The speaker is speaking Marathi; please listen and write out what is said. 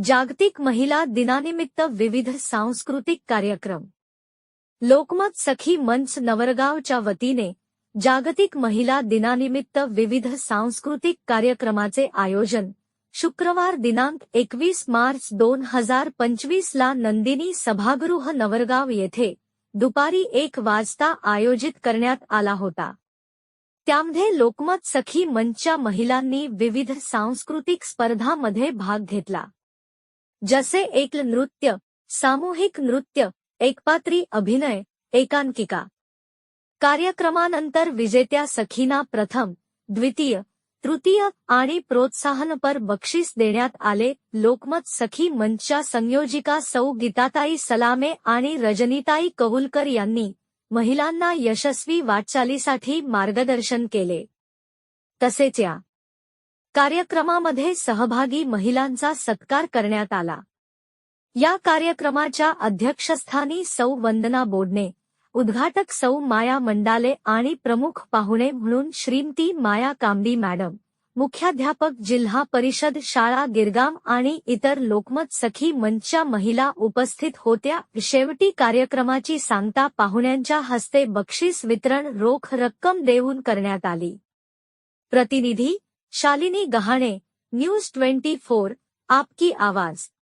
जागतिक महिला दिनानिमित्त विविध सांस्कृतिक कार्यक्रम. लोकमत सखी मंच नवरगावच्या वतीने जागतिक महिला दिनानिमित्त विविध सांस्कृतिक कार्यक्रमाचे आयोजन शुक्रवार दिनांक 21 मार्च 2025 ला नंदिनी सभागृह नवरगाव येथे दुपारी 1 वाजता आयोजित करण्यात आला होता. त्यामध्ये लोकमत सखी मंचच्या महिलांनी विविध सांस्कृतिक स्पर्धांमध्ये भाग घेतला, जसे एकल नृत्य, सामूहिक नृत्य, एकपात्री अभिनय, एकांकिका. कार्यक्रमानंतर विजेत्या सखींना प्रथम, द्वितीय, तृतीय आणि प्रोत्साहनपर बक्षीस देण्यात आले. लोकमत सखी मंचच्या संयोजिका सौ गीताताई सलामे आणि रजनीताई कौलकर यांनी महिलांना यशस्वी वाटचालीसाठी मार्गदर्शन केले. तसेच या कार्यक्रमामध्ये सहभागी महिलांचा सत्कार करण्यात आला. या कार्यक्रमाच्या अध्यक्षस्थानी सौ वंदना बोडणे, उद्घाटक सौ माया मंडाले आणि प्रमुख पाहुणे म्हणून श्रीमती माया कांबी मॅडम, मुख्याध्यापक जिल्हा परिषद शाळा गिरगाम आणि इतर लोकमत सखी मंचच्या महिला उपस्थित होत्या. शेवटी कार्यक्रमाची सांगता पाहुण्यांच्या हस्ते बक्षीस वितरण रोख रक्कम देऊन करण्यात आली. प्रतिनिधी शालिनी गहाणे, न्यूज 24, आपकी आवाज.